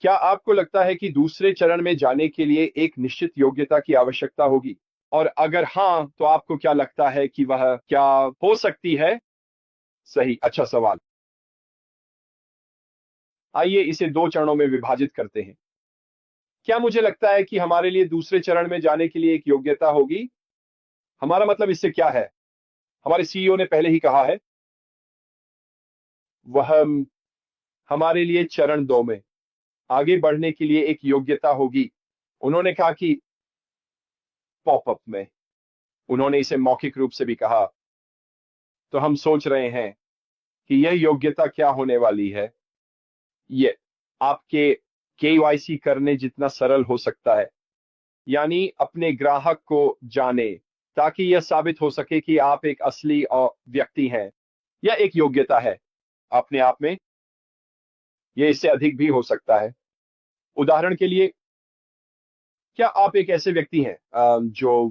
क्या आपको लगता है कि दूसरे चरण में जाने के लिए एक निश्चित योग्यता की आवश्यकता होगी? और अगर हाँ, तो आपको क्या लगता है कि वह क्या हो सकती है? सही, अच्छा सवाल। आइए इसे दो चरणों में विभाजित करते हैं। क्या मुझे लगता है कि हमारे लिए दूसरे चरण में जाने के लिए एक योग्यता होगी? हमारा मतलब इससे क्या है? हमारे सीईओ ने पहले ही कहा है, वह हमारे लिए चरण 2 में आगे बढ़ने के लिए एक योग्यता होगी। उन्होंने कहा कि पॉपअप में, उन्होंने इसे मौखिक रूप से भी कहा। तो हम सोच रहे हैं कि यह योग्यता क्या होने वाली है। ये आपके केवाईसी करने जितना सरल हो सकता है, यानी अपने ग्राहक को जाने, ताकि यह साबित हो सके कि आप एक असली और व्यक्ति हैं। यह एक योग्यता है अपने आप में। यह इससे अधिक भी हो सकता है। उदाहरण के लिए, क्या आप एक ऐसे व्यक्ति हैं जो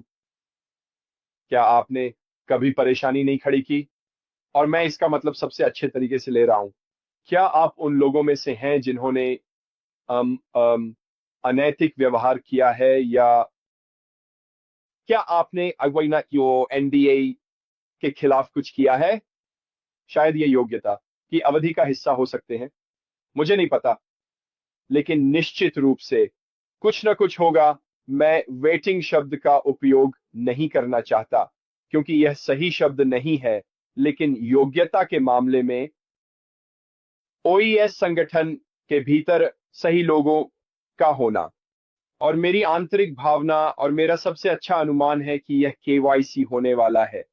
क्या आपने कभी परेशानी नहीं खड़ी की? और मैं इसका मतलब सबसे अच्छे तरीके से ले रहा हूं। क्या आप उन लोगों में से हैं जिन्होंने अम, अम, अनैतिक व्यवहार किया है, या क्या आपने अवैना यो एनडीए के खिलाफ कुछ किया है? शायद ये योग्यता की अवधि का हिस्सा हो सकते हैं, मुझे नहीं पता। लेकिन निश्चित रूप से कुछ ना कुछ होगा। मैं वेटिंग शब्द का उपयोग नहीं करना चाहता, क्योंकि यह सही शब्द नहीं है। लेकिन योग्यता के मामले में ओईएस संगठन के भीतर सही लोगों का होना, और मेरी आंतरिक भावना और मेरा सबसे अच्छा अनुमान है कि यह केवाईसी होने वाला है।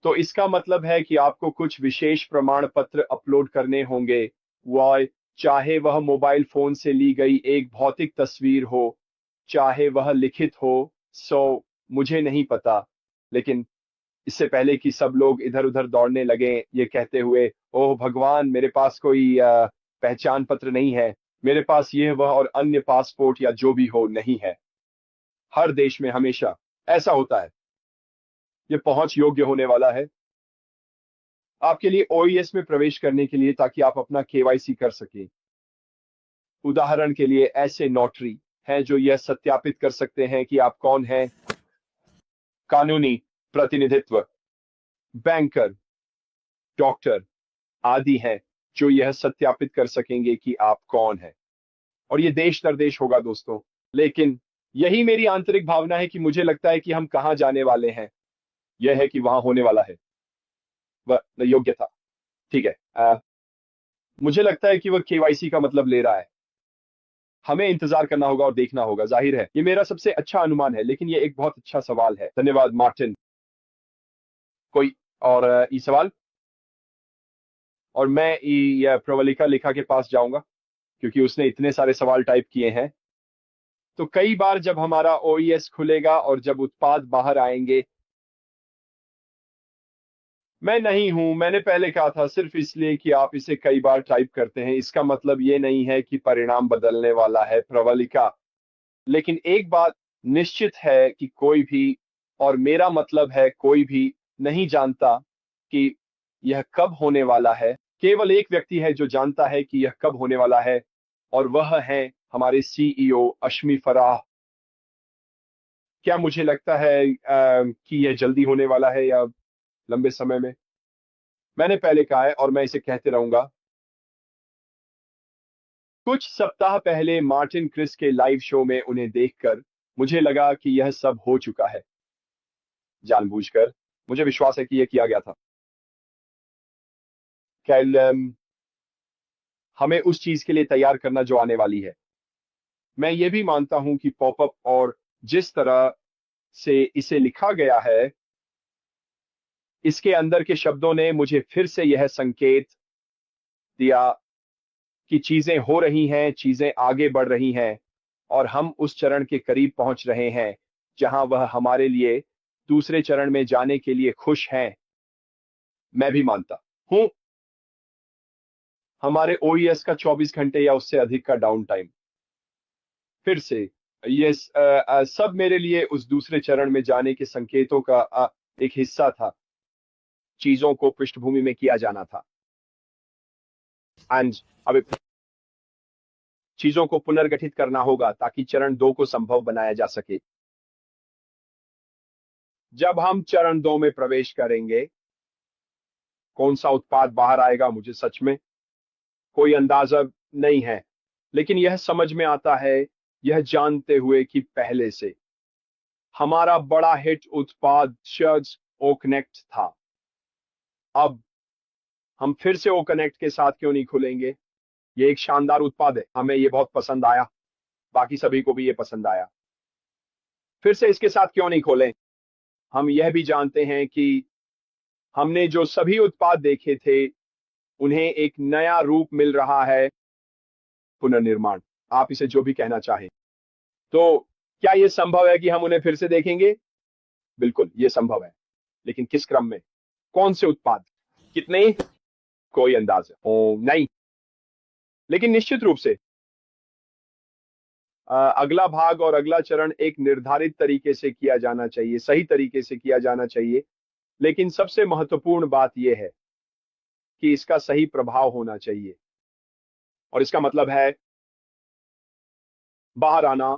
तो इसका मतलब है कि आपको कुछ विशेष प्रमाण पत्र अपलोड करने होंगे, वह चाहे वह मोबाइल फोन से ली गई एक भौतिक तस्वीर हो, चाहे वह लिखित हो। मुझे नहीं पता। लेकिन इससे पहले कि सब लोग इधर उधर दौड़ने लगे ये कहते हुए, ओह भगवान, मेरे पास कोई पहचान पत्र नहीं है, मेरे पास यह वह और अन्य पासपोर्ट या जो भी हो नहीं है। हर देश में हमेशा ऐसा होता है। ये पहुंच योग्य होने वाला है आपके लिए ओईएस में प्रवेश करने के लिए, ताकि आप अपना केवाईसी कर सकें। उदाहरण के लिए, ऐसे नोटरी हैं जो यह सत्यापित कर सकते हैं कि आप कौन हैं। कानूनी प्रतिनिधित्व, बैंकर, डॉक्टर आदि हैं जो यह सत्यापित कर सकेंगे कि आप कौन हैं। और ये देश दर देश होगा दोस्तों। लेकिन यही मेरी आंतरिक भावना है कि मुझे लगता है कि हम कहाँ जाने वाले हैं। यह है कि वहां होने वाला है वह योग्यता। ठीक है। मुझे लगता है कि वह केवाईसी का मतलब ले रहा है। हमें इंतजार करना होगा और देखना होगा। जाहिर है ये मेरा सबसे अच्छा अनुमान है, लेकिन ये एक बहुत अच्छा सवाल है। धन्यवाद मार्टिन। कोई और ये सवाल? और मैं ये प्रवलिका लिखा के पास जाऊंगा, क्योंकि उसने इतने सारे सवाल टाइप किए हैं। तो कई बार जब हमारा ओईएस खुलेगा और जब उत्पाद बाहर आएंगे, मैं नहीं हूं, मैंने पहले कहा था, सिर्फ इसलिए कि आप इसे कई बार टाइप करते हैं इसका मतलब ये नहीं है कि परिणाम बदलने वाला है प्रवलिका। लेकिन एक बात निश्चित है कि कोई भी, और मेरा मतलब है कोई भी, नहीं जानता कि यह कब होने वाला है। केवल एक व्यक्ति है जो जानता है कि यह कब होने वाला है, और वह है हमारे सीईओ अश्मी फराह। क्या मुझे लगता है कि यह जल्दी होने वाला है या लंबे समय में? मैंने पहले कहा है और मैं इसे कहते रहूंगा। कुछ सप्ताह पहले मार्टिन क्रिस के लाइव शो में उन्हें देखकर मुझे लगा कि यह सब हो चुका है। जानबूझकर मुझे विश्वास है कि यह किया गया था। कैल हमें उस चीज के लिए तैयार करना जो आने वाली है। मैं ये भी मानता हूं कि पॉपअप और जिस तरह से इसे लिखा गया है, इसके अंदर के शब्दों ने मुझे फिर से यह संकेत दिया कि चीजें हो रही हैं, चीजें आगे बढ़ रही हैं, और हम उस चरण के करीब पहुंच रहे हैं जहां वह हमारे लिए दूसरे चरण में जाने के लिए खुश हैं। मैं भी मानता हूं हमारे ओईएस का 24 घंटे या उससे अधिक का डाउन टाइम। फिर से ये सब मेरे लिए उस दूसरे चरण में जाने के संकेतों का एक हिस्सा था। चीजों को पृष्ठभूमि में किया जाना था। एंड अब चीजों को पुनर्गठित करना होगा ताकि चरण 2 को संभव बनाया जा सके। जब हम चरण 2 में प्रवेश करेंगे, कौन सा उत्पाद बाहर आएगा मुझे सच में कोई अंदाजा नहीं है, लेकिन यह समझ में आता है, यह जानते हुए कि पहले से हमारा बड़ा हिट उत्पाद शर्ट्स ओ कनेक्ट था। अब हम फिर से ओ कनेक्ट के साथ क्यों नहीं खुलेंगे? ये एक शानदार उत्पाद है, हमें ये बहुत पसंद आया, बाकी सभी को भी ये पसंद आया। फिर से इसके साथ क्यों नहीं खोलें? हम यह भी जानते हैं कि हमने जो सभी उत्पाद देखे थे उन्हें एक नया रूप मिल रहा है, पुनर्निर्माण, आप इसे जो भी कहना चाहें। तो क्या यह संभव है कि हम उन्हें फिर से देखेंगे? बिल्कुल यह संभव है, लेकिन किस क्रम में, कौन से उत्पाद, कितने, कोई अंदाजा नहीं। लेकिन निश्चित रूप से अगला भाग और अगला चरण एक निर्धारित तरीके से किया जाना चाहिए, सही तरीके से किया जाना चाहिए। लेकिन सबसे महत्वपूर्ण बात यह है कि इसका सही प्रभाव होना चाहिए, और इसका मतलब है बाहर आना,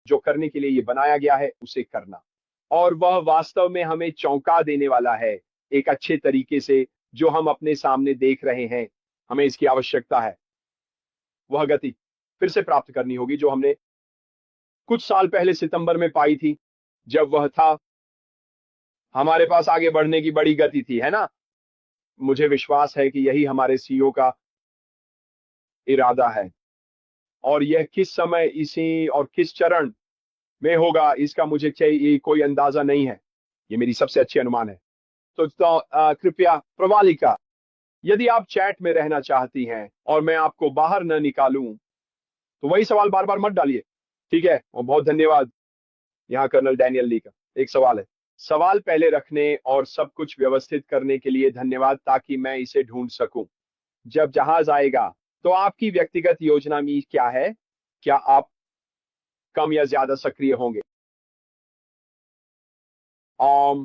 जो करने के लिए ये बनाया गया है उसे करना, और वह वास्तव में हमें चौंका देने वाला है एक अच्छे तरीके से। जो हम अपने सामने देख रहे हैं, हमें इसकी आवश्यकता है। वह गति फिर से प्राप्त करनी होगी जो हमने कुछ साल पहले सितंबर में पाई थी, जब वह था, हमारे पास आगे बढ़ने की बड़ी गति थी, है ना? मुझे विश्वास है कि यही हमारे सीईओ का इरादा है, और यह किस समय, इसी और किस चरण में होगा इसका मुझे कोई अंदाजा नहीं है। ये मेरी सबसे अच्छी अनुमान है। तो कृपया प्रवालिका, यदि आप चैट में रहना चाहती हैं और मैं आपको बाहर न निकालूं तो वही सवाल बार बार मत डालिए, ठीक है? और बहुत धन्यवाद। यहाँ कर्नल डैनियल ली का एक सवाल है। सवाल पहले रखने और सब कुछ व्यवस्थित करने के लिए धन्यवाद, ताकि मैं इसे ढूंढ सकूं। जब जहाज आएगा तो आपकी व्यक्तिगत योजना में क्या है? क्या आप कम या ज्यादा सक्रिय होंगे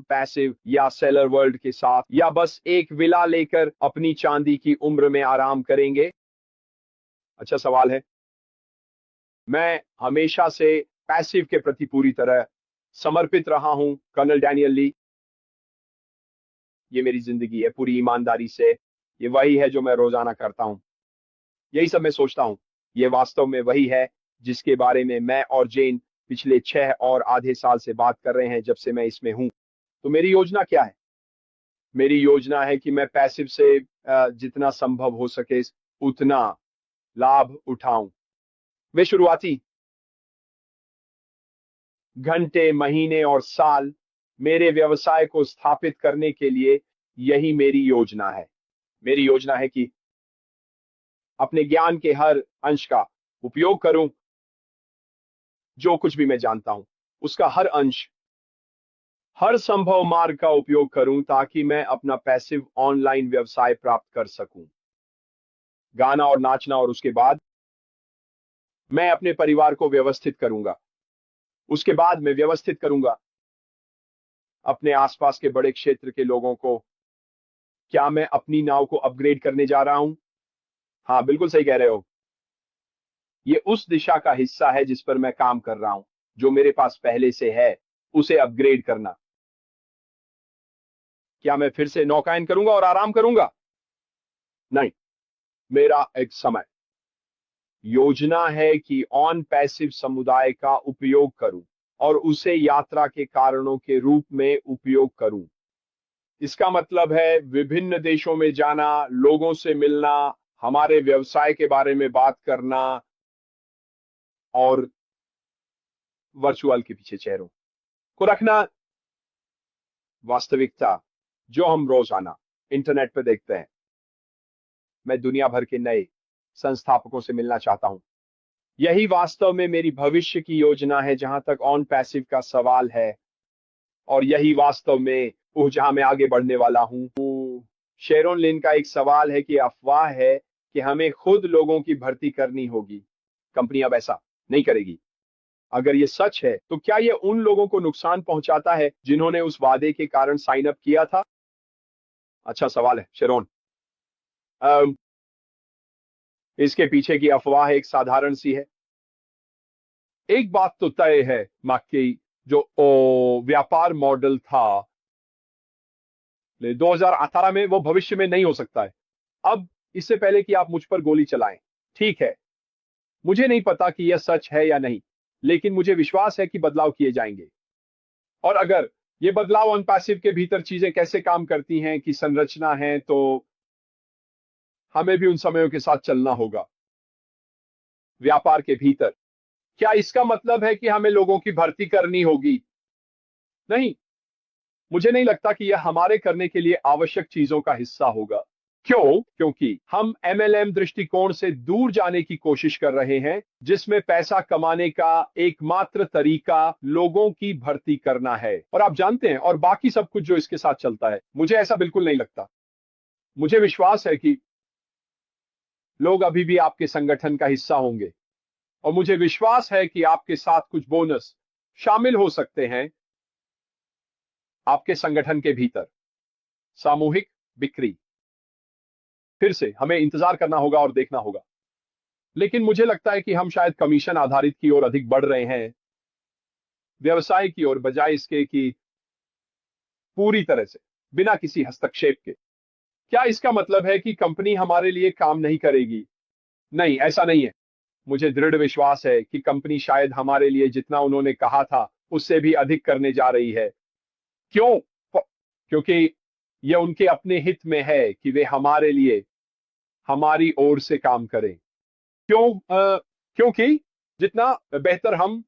पैसिव या सेलर वर्ल्ड के साथ, या बस एक विला लेकर अपनी चांदी की उम्र में आराम करेंगे? अच्छा सवाल है। मैं हमेशा से पैसिव के प्रति पूरी तरह समर्पित रहा हूं कर्नल डैनियल ली। ये मेरी जिंदगी है पूरी ईमानदारी से, ये वही है जो मैं रोजाना करता हूं, यही सब मैं सोचता हूं। ये वास्तव में वही है जिसके बारे में मैं और जेन पिछले 6 और आधे साल से बात कर रहे हैं, जब से मैं इसमें हूं। तो मेरी योजना क्या है? मेरी योजना है कि मैं पैसिव से जितना संभव हो सके उतना लाभ उठाऊं। वे शुरुआती घंटे, महीने और साल मेरे व्यवसाय को स्थापित करने के लिए, यही मेरी योजना है। मेरी योजना है कि अपने ज्ञान के हर अंश का उपयोग करूं, जो कुछ भी मैं जानता हूं उसका हर अंश, हर संभव मार्ग का उपयोग करूं, ताकि मैं अपना पैसिव ऑनलाइन व्यवसाय प्राप्त कर सकूं। गाना और नाचना, और उसके बाद मैं अपने परिवार को व्यवस्थित करूंगा। उसके बाद मैं व्यवस्थित करूंगा अपने आसपास के बड़े क्षेत्र के लोगों को। क्या मैं अपनी नाव को अपग्रेड करने जा रहा हूं? हाँ, बिल्कुल सही कह रहे हो। ये उस दिशा का हिस्सा है जिस पर मैं काम कर रहा हूं। जो मेरे पास पहले से है उसे अपग्रेड करना। क्या मैं फिर से नौकायन करूंगा और आराम करूंगा? नहीं, मेरा एक समय योजना है कि ऑन पैसिव समुदाय का उपयोग करूं और उसे यात्रा के कारणों के रूप में उपयोग करूं। इसका मतलब है विभिन्न देशों में जाना, लोगों से मिलना, हमारे व्यवसाय के बारे में बात करना, और वर्चुअल के पीछे चेहरों को रखना। वास्तविकता जो हम रोजाना इंटरनेट पर देखते हैं। मैं दुनिया भर के नए संस्थापकों से मिलना चाहता हूं। यही वास्तव में मेरी भविष्य की योजना है जहां तक ऑन पैसिव का सवाल है, और यही वास्तव में वो जहां मैं आगे बढ़ने वाला हूं। शेरोन लिन का एक सवाल है कि अफवाह है कि हमें खुद लोगों की भर्ती करनी होगी। कंपनी अब ऐसा नहीं करेगी। अगर ये सच है तो क्या ये उन लोगों को नुकसान पहुंचाता है जिन्होंने उस वादे के कारण साइन अप किया था? अच्छा सवाल है शेरोन। इसके पीछे की अफवाह एक साधारण सी है। एक बात तो तय है, माकी जो व्यापार मॉडल था 2018 में, वो भविष्य में नहीं हो सकता है। अब इससे पहले कि आप मुझ पर गोली चलाएं, ठीक है, मुझे नहीं पता कि यह सच है या नहीं, लेकिन मुझे विश्वास है कि बदलाव किए जाएंगे। और अगर ये बदलाव ऑन पैसिव के भीतर चीजें कैसे काम करती हैं कि संरचना है, तो हमें भी उन समयों के साथ चलना होगा। व्यापार के भीतर क्या इसका मतलब है कि हमें लोगों की भर्ती करनी होगी? नहीं, मुझे नहीं लगता कि यह हमारे करने के लिए आवश्यक चीजों का हिस्सा होगा। क्यों? क्योंकि हम एमएलएम दृष्टिकोण से दूर जाने की कोशिश कर रहे हैं, जिसमें पैसा कमाने का एकमात्र तरीका लोगों की भर्ती करना है। और आप जानते हैं, और बाकी सब कुछ जो इसके साथ चलता है, मुझे ऐसा बिल्कुल नहीं लगता। मुझे विश्वास है कि लोग अभी भी आपके संगठन का हिस्सा होंगे, और मुझे विश्वास है कि आपके साथ कुछ बोनस शामिल हो सकते हैं आपके संगठन के भीतर। सामूहिक बिक्री, फिर से हमें इंतजार करना होगा और देखना होगा। लेकिन मुझे लगता है कि हम शायद कमीशन आधारित की ओर अधिक बढ़ रहे हैं, व्यवसाय की ओर, बजाय इसके कि पूरी तरह से बिना किसी हस्तक्षेप के। क्या इसका मतलब है कि कंपनी हमारे लिए काम नहीं करेगी? नहीं, ऐसा नहीं है। मुझे दृढ़ विश्वास है कि कंपनी शायद हमारे लिए जितना उन्होंने कहा था उससे भी अधिक करने जा रही है। क्यों? क्योंकि यह उनके अपने हित में है कि वे हमारे लिए, हमारी ओर से काम करें। क्यों? क्योंकि जितना बेहतर हम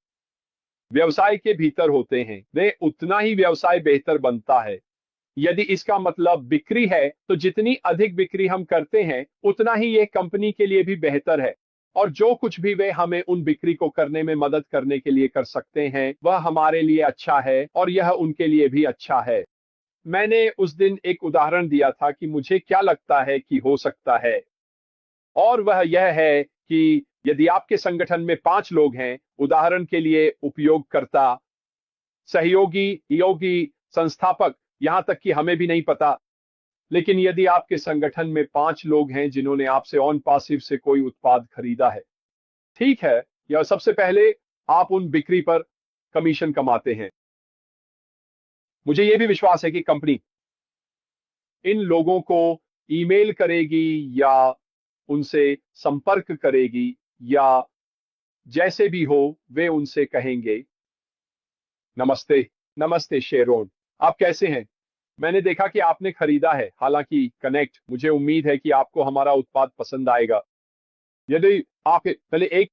व्यवसाय के भीतर होते हैं, वे उतना ही व्यवसाय बेहतर बनता है। यदि इसका मतलब बिक्री है, तो जितनी अधिक बिक्री हम करते हैं, उतना ही यह कंपनी के लिए भी बेहतर है। और जो कुछ भी वे हमें उन बिक्री को करने में मदद करने के लिए कर सकते हैं, वह हमारे लिए अच्छा है, और यह उनके लिए भी अच्छा है। मैंने उस दिन एक उदाहरण दिया था कि मुझे क्या लगता है कि हो सकता है, और वह यह है कि यदि आपके संगठन में 5 लोग हैं, उदाहरण के लिए उपयोगकर्ता, सहयोगी, योगी, संस्थापक, यहां तक कि हमें भी नहीं पता, लेकिन यदि आपके संगठन में 5 लोग हैं जिन्होंने आपसे ऑन पासिव से कोई उत्पाद खरीदा है, ठीक है, या सबसे पहले आप उन बिक्री पर कमीशन कमाते हैं। मुझे यह भी विश्वास है कि कंपनी इन लोगों को ईमेल करेगी या उनसे संपर्क करेगी, या जैसे भी हो वे उनसे कहेंगे, नमस्ते, नमस्ते शेरोन, आप कैसे हैं? मैंने देखा कि आपने खरीदा है, हालांकि कनेक्ट, मुझे उम्मीद है कि आपको हमारा उत्पाद पसंद आएगा। यदि आपके पहले एक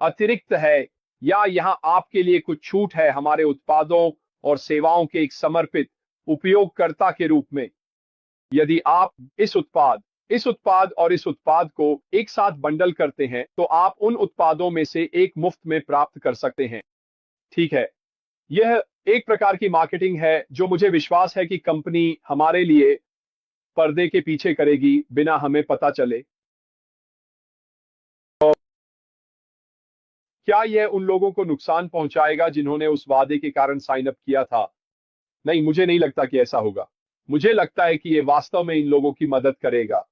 अतिरिक्त है, या यहां आपके लिए कुछ छूट है हमारे उत्पादों और सेवाओं के एक समर्पित उपयोगकर्ता के रूप में। यदि आप इस उत्पाद और इस उत्पाद को एक साथ बंडल करते हैं, तो आप उन उत्पादों में से एक मुफ्त में प्राप्त कर सकते हैं। ठीक है, यह एक प्रकार की मार्केटिंग है जो मुझे विश्वास है कि कंपनी हमारे लिए पर्दे के पीछे करेगी बिना हमें पता चले। क्या यह उन लोगों को नुकसान पहुंचाएगा जिन्होंने उस वादे के कारण साइन अप किया था? नहीं, मुझे नहीं लगता कि ऐसा होगा। मुझे लगता है कि यह वास्तव में इन लोगों की मदद करेगा।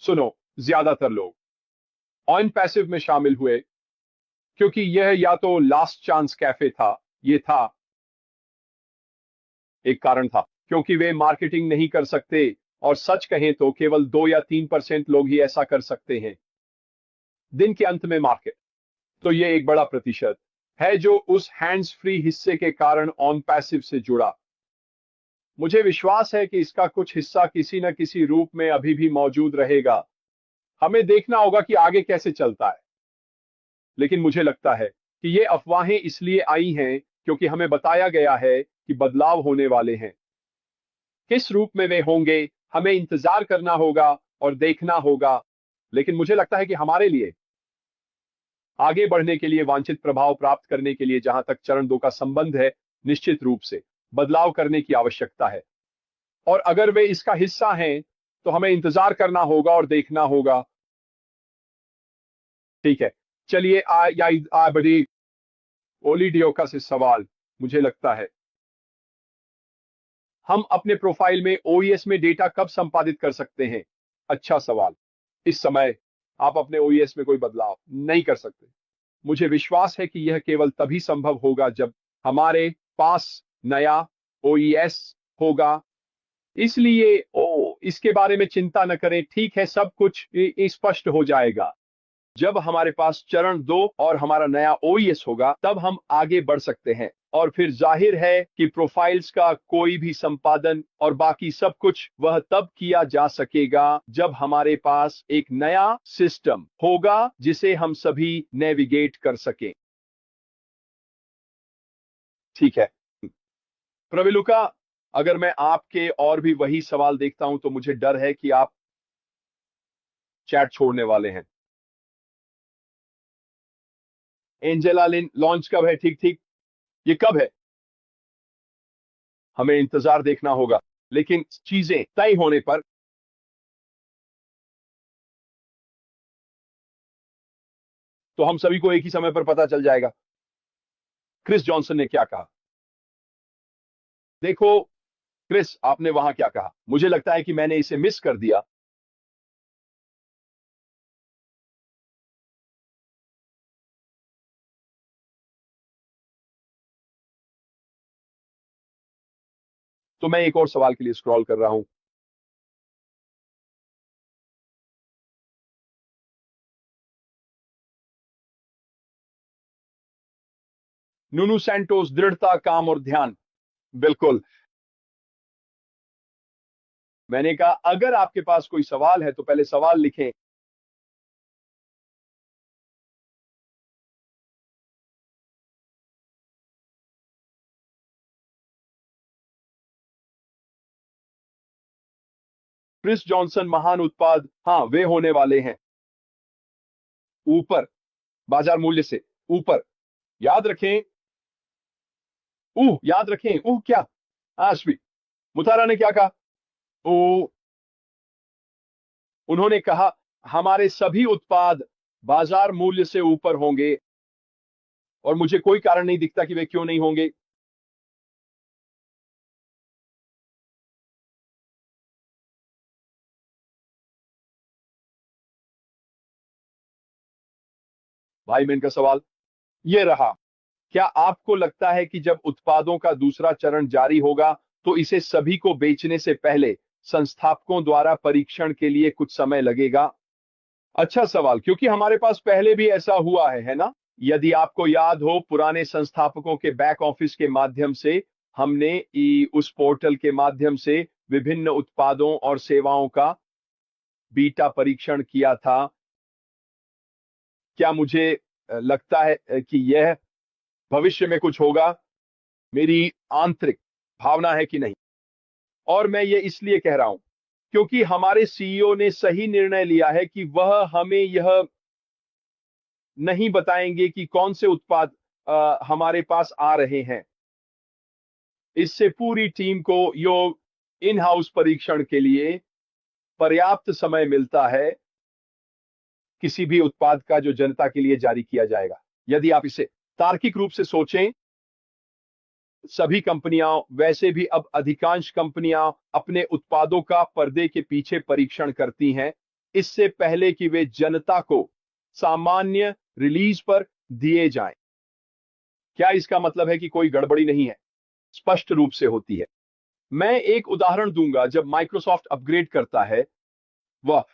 सुनो, ज्यादातर लोग ऑन पैसिव में शामिल हुए क्योंकि यह या तो लास्ट चांस कैफे था, यह था एक कारण था क्योंकि वे मार्केटिंग नहीं कर सकते, और सच कहें तो केवल 2 या 3% लोग ही ऐसा कर सकते हैं दिन के अंत में मार्केट। तो यह एक बड़ा प्रतिशत है जो उस हैंड्स फ्री हिस्से के कारण ऑन पैसिव से जुड़ा। मुझे विश्वास है कि इसका कुछ हिस्सा किसी न किसी रूप में अभी भी मौजूद रहेगा। हमें देखना होगा कि आगे कैसे चलता है। लेकिन मुझे लगता है कि ये अफवाहें इसलिए आई हैं क्योंकि हमें बताया गया है कि बदलाव होने वाले हैं। किस रूप में वे होंगे, हमें इंतजार करना होगा और देखना होगा। लेकिन मुझे लगता है कि हमारे लिए आगे बढ़ने के लिए, वांछित प्रभाव प्राप्त करने के लिए, जहां तक चरण 2 का संबंध है, निश्चित रूप से बदलाव करने की आवश्यकता है। और अगर वे इसका हिस्सा हैं, तो हमें इंतजार करना होगा और देखना होगा। ठीक है, चलिए आ बड़ी ओलिडियोका से सवाल। मुझे लगता है हम अपने प्रोफाइल में ओईएस में डेटा कब संपादित कर सकते हैं? अच्छा सवाल। इस समय आप अपने ओईएस में कोई बदलाव नहीं कर सकते। मुझे विश्वास है कि यह केवल तभी संभव होगा जब हमारे पास नया ओईएस होगा। इसलिए इसके बारे में चिंता न करें, ठीक है, सब कुछ स्पष्ट हो जाएगा। जब हमारे पास चरण 2 और हमारा नया ओईएस होगा, तब हम आगे बढ़ सकते हैं। और फिर जाहिर है कि प्रोफाइल्स का कोई भी संपादन और बाकी सब कुछ वह तब किया जा सकेगा जब हमारे पास एक नया सिस्टम होगा जिसे हम सभी नेविगेट कर सकें। ठीक है प्रविलुका, अगर मैं आपके और भी वही सवाल देखता हूं तो मुझे डर है कि आप चैट छोड़ने वाले हैं। एंजेला लिन, लॉन्च कब है? ठीक ठीक, ये कब है? हमें इंतजार देखना होगा, लेकिन चीजें तय होने पर तो हम सभी को एक ही समय पर पता चल जाएगा। क्रिस जॉनसन ने क्या कहा? देखो क्रिस, आपने वहां क्या कहा? मुझे लगता है कि मैंने इसे मिस कर दिया। तो मैं एक और सवाल के लिए स्क्रॉल कर रहा हूं। नुनू सैंटोस, दृढ़ता, काम और ध्यान। बिल्कुल। मैंने कहा अगर आपके पास कोई सवाल है तो पहले सवाल लिखें। क्रिस जॉनसन, महान उत्पाद, हाँ वे होने वाले हैं ऊपर, बाजार मूल्य से ऊपर। याद रखें, याद रखें, क्या? आश्वी मुतारा ने क्या कहा? ओ उन्होंने कहा हमारे सभी उत्पाद बाजार मूल्य से ऊपर होंगे, और मुझे कोई कारण नहीं दिखता कि वे क्यों नहीं होंगे। भाई मैन का सवाल यह रहा, क्या आपको लगता है कि जब उत्पादों का दूसरा चरण जारी होगा तो इसे सभी को बेचने से पहले संस्थापकों द्वारा परीक्षण के लिए कुछ समय लगेगा? अच्छा सवाल, क्योंकि हमारे पास पहले भी ऐसा हुआ है ना? यदि आपको याद हो, पुराने संस्थापकों के बैक ऑफिस के माध्यम से हमने उस पोर्टल के माध्यम से विभिन्न उत्पादों और सेवाओं का बीटा परीक्षण किया था। क्या मुझे लगता है कि यह भविष्य में कुछ होगा? मेरी आंतरिक भावना है कि नहीं। और मैं ये इसलिए कह रहा हूं क्योंकि हमारे सीईओ ने सही निर्णय लिया है कि वह हमें यह नहीं बताएंगे कि कौन से उत्पाद हमारे पास आ रहे हैं। इससे पूरी टीम को योग इन हाउस परीक्षण के लिए पर्याप्त समय मिलता है किसी भी उत्पाद का जो जनता के लिए जारी किया जाएगा। यदि आप इसे तार्किक रूप से सोचें, सभी कंपनियां, वैसे भी अब अधिकांश कंपनियां अपने उत्पादों का पर्दे के पीछे परीक्षण करती हैं इससे पहले कि वे जनता को सामान्य रिलीज पर दिए जाएं। क्या इसका मतलब है कि कोई गड़बड़ी नहीं है? स्पष्ट रूप से होती है। मैं एक उदाहरण दूंगा। जब माइक्रोसॉफ्ट अपग्रेड करता है, वह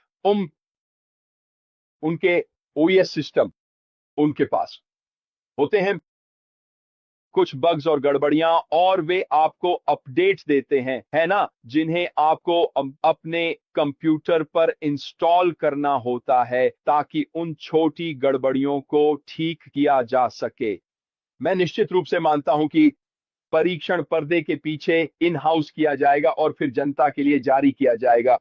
उनके ओएस सिस्टम, उनके पास होते हैं कुछ बग्स और गड़बड़ियां, और वे आपको अपडेट्स देते हैं, है ना, जिन्हें आपको अपने कंप्यूटर पर इंस्टॉल करना होता है ताकि उन छोटी गड़बड़ियों को ठीक किया जा सके। मैं निश्चित रूप से मानता हूं कि परीक्षण पर्दे के पीछे इन हाउस किया जाएगा और फिर जनता के लिए जारी किया जाएगा,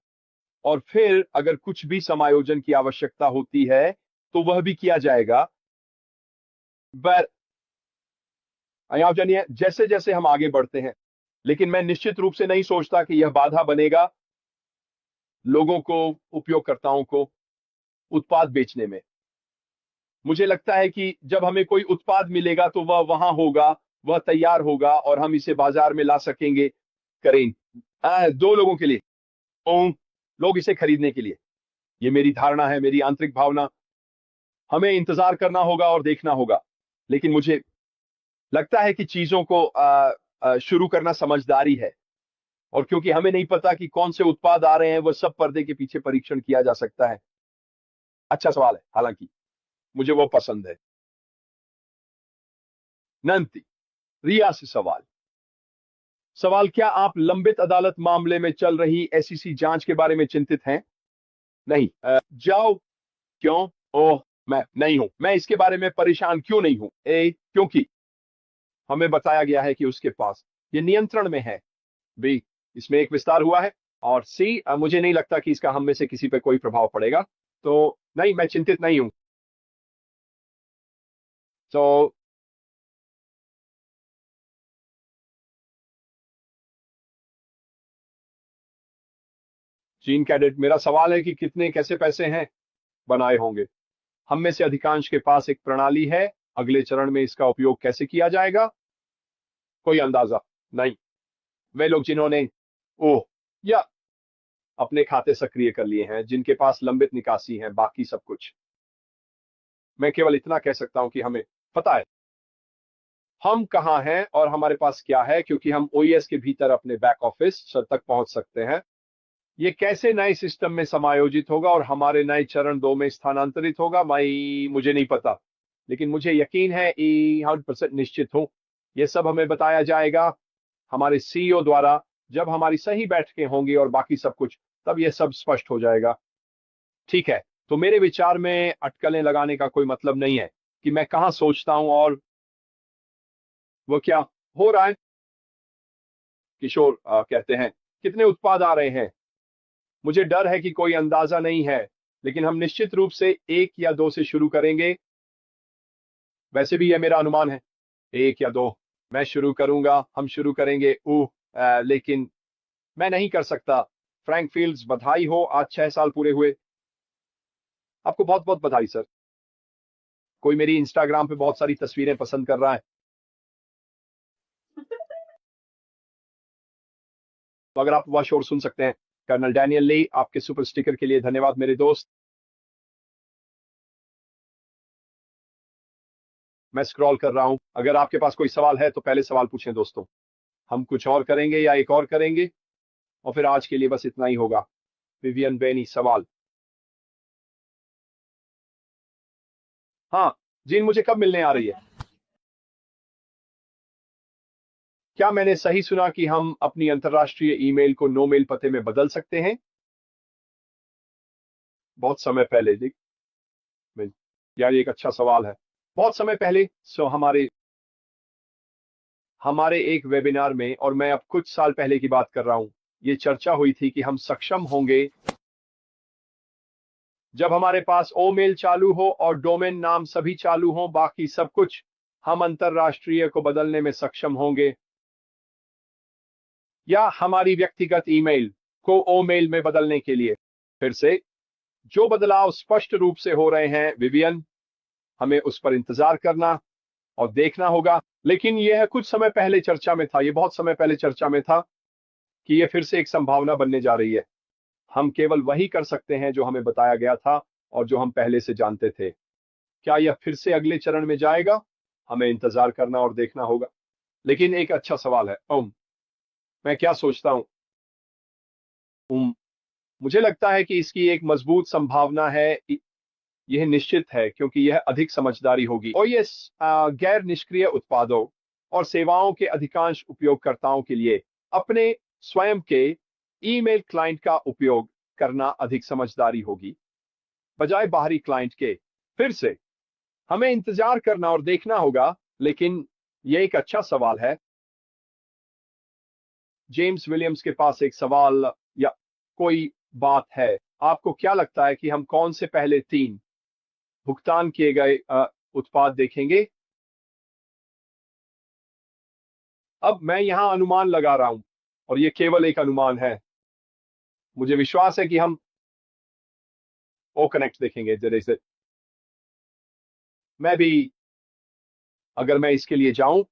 और फिर अगर कुछ भी समायोजन की आवश्यकता होती है तो वह भी किया जाएगा। पर आप जानिए, जैसे जैसे हम आगे बढ़ते हैं, लेकिन मैं निश्चित रूप से नहीं सोचता कि यह बाधा बनेगा लोगों को, उपयोगकर्ताओं को उत्पाद बेचने में। मुझे लगता है कि जब हमें कोई उत्पाद मिलेगा तो वह वहां होगा, वह तैयार होगा और हम इसे बाजार में ला सकेंगे। करें 2 लोगों के लिए, लोग इसे खरीदने के लिए। ये मेरी धारणा है, मेरी आंतरिक भावना। हमें इंतजार करना होगा और देखना होगा। लेकिन मुझे लगता है कि चीजों को शुरू करना समझदारी है। और क्योंकि हमें नहीं पता कि कौन से उत्पाद आ रहे हैं, वो सब पर्दे के पीछे परीक्षण किया जा सकता है। अच्छा सवाल है, हालांकि मुझे वो पसंद है। नंती, रिया से सवाल। सवाल, क्या आप लंबित अदालत मामले में चल रही एसईसी जांच के बारे में चिंतित हैं? नहीं। जाओ। क्यों? ओह, मैं नहीं हूं। मैं इसके बारे में परेशान क्यों नहीं हूं? क्योंकि हमें बताया गया है कि उसके पास ये नियंत्रण में है। बी, इसमें एक विस्तार हुआ है। और सी, मुझे नहीं लगता कि इसका हम में से किसी पे कोई प्रभाव पड़ेगा। तो नहीं, मैं चिंतित नहीं हूं। तो चीन कैडेट, मेरा सवाल है कि कितने कैसे पैसे हैं बनाए होंगे? हम में से अधिकांश के पास एक प्रणाली है। अगले चरण में इसका उपयोग कैसे किया जाएगा? कोई अंदाजा नहीं। वे लोग जिन्होंने ओह या अपने खाते सक्रिय कर लिए हैं, जिनके पास लंबित निकासी है, बाकी सब कुछ। मैं केवल इतना कह सकता हूं कि हमें पता है हम कहां हैं और हमारे पास क्या है, क्योंकि हम ओईएस के भीतर अपने बैक ऑफिस तक पहुंच सकते हैं। ये कैसे नए सिस्टम में समायोजित होगा और हमारे नए चरण 2 में स्थानांतरित होगा, मुझे नहीं पता। लेकिन मुझे यकीन है, 100% निश्चित हूं, ये सब हमें बताया जाएगा हमारे सीईओ द्वारा। जब हमारी सही बैठकें होंगी और बाकी सब कुछ, तब यह सब स्पष्ट हो जाएगा। ठीक है। तो मेरे विचार में अटकलें लगाने का कोई मतलब नहीं है कि मैं कहां सोचता हूं और वो क्या हो रहा है। किशोर कहते हैं, कितने उत्पाद आ रहे हैं? मुझे डर है कि कोई अंदाजा नहीं है, लेकिन हम निश्चित रूप से 1 या 2 से शुरू करेंगे। वैसे भी यह मेरा अनुमान है, 1 या 2। मैं शुरू करूंगा, हम शुरू करेंगे। लेकिन मैं नहीं कर सकता। फ्रैंक फील्ड्स, बधाई हो, आज 6 साल पूरे हुए। आपको बहुत बहुत बधाई सर। कोई मेरी इंस्टाग्राम पे बहुत सारी तस्वीरें पसंद कर रहा है। तो अगर आप वह शोर सुन सकते हैं। कर्नल डैनियल ली, आपके सुपर स्टिकर के लिए धन्यवाद मेरे दोस्त। मैं स्क्रॉल कर रहा हूं। अगर आपके पास कोई सवाल है तो पहले सवाल पूछें दोस्तों। हम कुछ और करेंगे या एक और करेंगे, और फिर आज के लिए बस इतना ही होगा। विवियन बेनी, सवाल। हाँ। जीन, मुझे कब मिलने आ रही है? क्या मैंने सही सुना कि हम अपनी अंतर्राष्ट्रीय ईमेल को नो मेल पते में बदल सकते हैं? बहुत समय पहले जी। यार, ये एक अच्छा सवाल है। बहुत समय पहले, हमारे हमारे एक वेबिनार में, और मैं अब कुछ साल पहले की बात कर रहा हूं, ये चर्चा हुई थी कि हम सक्षम होंगे जब हमारे पास ओ मेल चालू हो और डोमेन नाम सभी चालू हो, बाकी सब कुछ, हम अंतर्राष्ट्रीय को बदलने में सक्षम होंगे। या हमारी व्यक्तिगत ईमेल को ओ मेल में बदलने के लिए। फिर से, जो बदलाव स्पष्ट रूप से हो रहे हैं विवियन, हमें उस पर इंतजार करना और देखना होगा। लेकिन यह कुछ समय पहले चर्चा में था, यह बहुत समय पहले चर्चा में था कि यह फिर से एक संभावना बनने जा रही है। हम केवल वही कर सकते हैं जो हमें बताया गया था और जो हम पहले से जानते थे। क्या यह फिर से अगले चरण में जाएगा? हमें इंतजार करना और देखना होगा। लेकिन एक अच्छा सवाल है। मैं क्या सोचता हूं? मुझे लगता है कि इसकी एक मजबूत संभावना है। यह निश्चित है क्योंकि यह अधिक समझदारी होगी। ओएस गैर निष्क्रिय उत्पादों और सेवाओं के अधिकांश उपयोगकर्ताओं के लिए अपने स्वयं के ईमेल क्लाइंट का उपयोग करना अधिक समझदारी होगी, बजाय बाहरी क्लाइंट के। फिर से, हमें इंतजार करना और देखना होगा। लेकिन यह एक अच्छा सवाल है। जेम्स विलियम्स के पास एक सवाल या कोई बात है। आपको क्या लगता है कि हम कौन से पहले 3 भुगतान किए गए उत्पाद देखेंगे? अब मैं यहां अनुमान लगा रहा हूं, और यह केवल एक अनुमान है। मुझे विश्वास है कि हम ओ कनेक्ट देखेंगे जरिए से। मैं भी, अगर मैं इसके लिए जाऊं,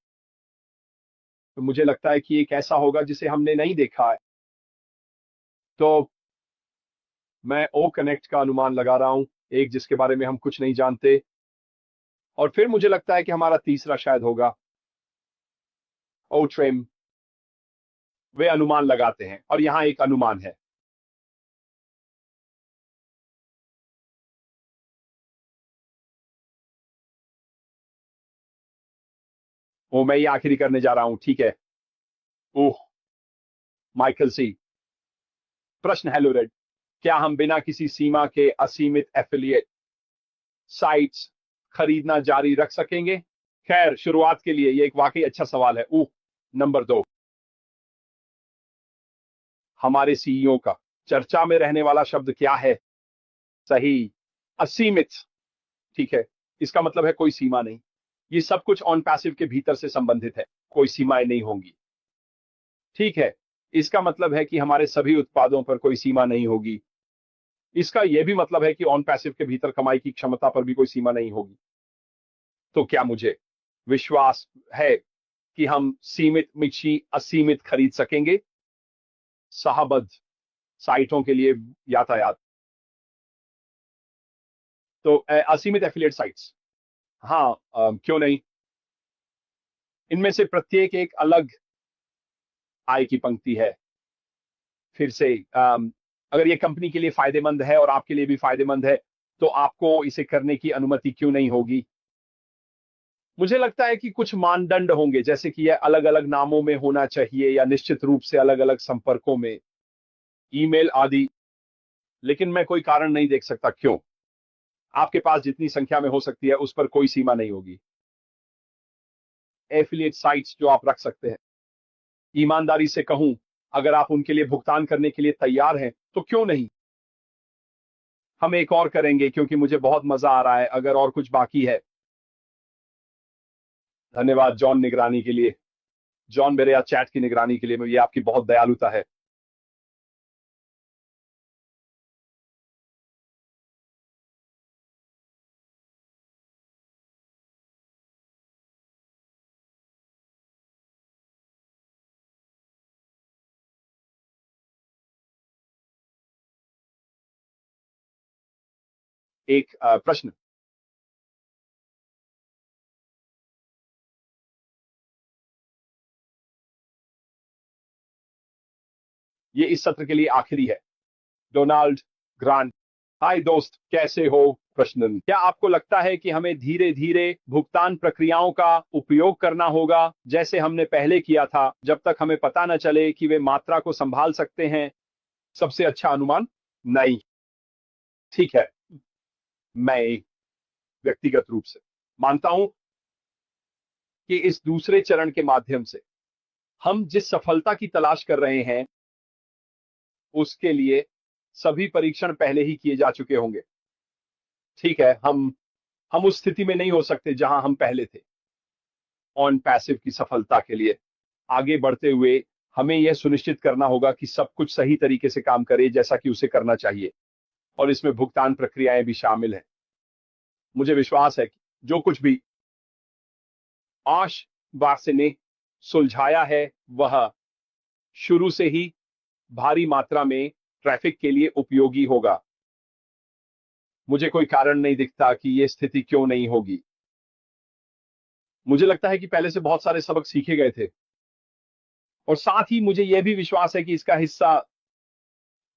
तो मुझे लगता है कि एक ऐसा होगा जिसे हमने नहीं देखा है। तो मैं ओ कनेक्ट का अनुमान लगा रहा हूं, एक जिसके बारे में हम कुछ नहीं जानते। और फिर मुझे लगता है कि हमारा तीसरा शायद होगा ओ ट्रिम। वे अनुमान लगाते हैं और यहां एक अनुमान है। ओ, मैं ये आखिरी करने जा रहा हूं, ठीक है। ओह, माइकल सी। प्रश्न है लोरेड, क्या हम बिना किसी सीमा के असीमित एफिलिएट साइट्स खरीदना जारी रख सकेंगे? खैर, शुरुआत के लिए ये एक वाकई अच्छा सवाल है। ओह, नंबर 2, हमारे सीईओ का चर्चा में रहने वाला शब्द क्या है? सही, असीमित। ठीक है, इसका मतलब है कोई सीमा नहीं। ये सब कुछ ऑन पैसिव के भीतर से संबंधित है, कोई सीमाएं नहीं होंगी। ठीक है, इसका मतलब है कि हमारे सभी उत्पादों पर कोई सीमा नहीं होगी। इसका यह भी मतलब है कि ऑन पैसिव के भीतर कमाई की क्षमता पर भी कोई सीमा नहीं होगी। तो क्या मुझे विश्वास है कि हम सीमित मिर्ची असीमित खरीद सकेंगे? साहबद्ध साइटों के लिए यातायात। तो असीमित एफिलिएट साइट्स, हाँ, क्यों नहीं। इनमें से प्रत्येक एक अलग आय की पंक्ति है। फिर से अगर ये कंपनी के लिए फायदेमंद है और आपके लिए भी फायदेमंद है, तो आपको इसे करने की अनुमति क्यों नहीं होगी? मुझे लगता है कि कुछ मानदंड होंगे, जैसे कि यह अलग अलग नामों में होना चाहिए या निश्चित रूप से अलग अलग संपर्कों में, ईमेल आदि। लेकिन मैं कोई कारण नहीं देख सकता क्यों। आपके पास जितनी संख्या में हो सकती है उस पर कोई सीमा नहीं होगी। एफिलिएट साइट्स जो आप रख सकते हैं, ईमानदारी से कहूं, अगर आप उनके लिए भुगतान करने के लिए तैयार हैं तो क्यों नहीं। हम एक और करेंगे क्योंकि मुझे बहुत मजा आ रहा है, अगर और कुछ बाकी है। धन्यवाद जॉन, निगरानी के लिए। जॉन, मेरे यहाँ चैट की निगरानी के लिए, ये आपकी बहुत दयालुता है। एक प्रश्न, ये इस सत्र के लिए आखिरी है। Donald grant. हाय दोस्त, कैसे हो? प्रश्न, क्या आपको लगता है कि हमें धीरे धीरे भुगतान प्रक्रियाओं का उपयोग करना होगा जैसे हमने पहले किया था, जब तक हमें पता न चले कि वे मात्रा को संभाल सकते हैं? सबसे अच्छा अनुमान, नहीं। ठीक है, मैं व्यक्तिगत रूप से मानता हूं कि इस दूसरे चरण के माध्यम से हम जिस सफलता की तलाश कर रहे हैं उसके लिए सभी परीक्षण पहले ही किए जा चुके होंगे। ठीक है, हम उस स्थिति में नहीं हो सकते जहां हम पहले थे। ऑन पैसिव की सफलता के लिए आगे बढ़ते हुए हमें यह सुनिश्चित करना होगा कि सब कुछ सही तरीके से काम करे जैसा कि उसे करना चाहिए, और इसमें भुगतान प्रक्रियाएं भी शामिल हैं। मुझे विश्वास है कि जो कुछ भी आश बासे ने सुलझाया है वह शुरू से ही भारी मात्रा में ट्रैफिक के लिए उपयोगी होगा। मुझे कोई कारण नहीं दिखता कि यह स्थिति क्यों नहीं होगी। मुझे लगता है कि पहले से बहुत सारे सबक सीखे गए थे, और साथ ही मुझे यह भी विश्वास है कि इसका हिस्सा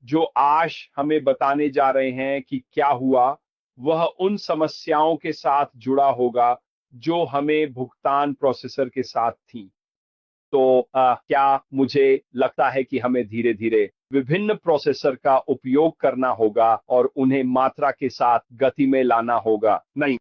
जो आश हमें बताने जा रहे हैं कि क्या हुआ, वह उन समस्याओं के साथ जुड़ा होगा जो हमें भुगतान प्रोसेसर के साथ थी। तो क्या मुझे लगता है कि हमें धीरे धीरे विभिन्न प्रोसेसर का उपयोग करना होगा और उन्हें मात्रा के साथ गति में लाना होगा? नहीं।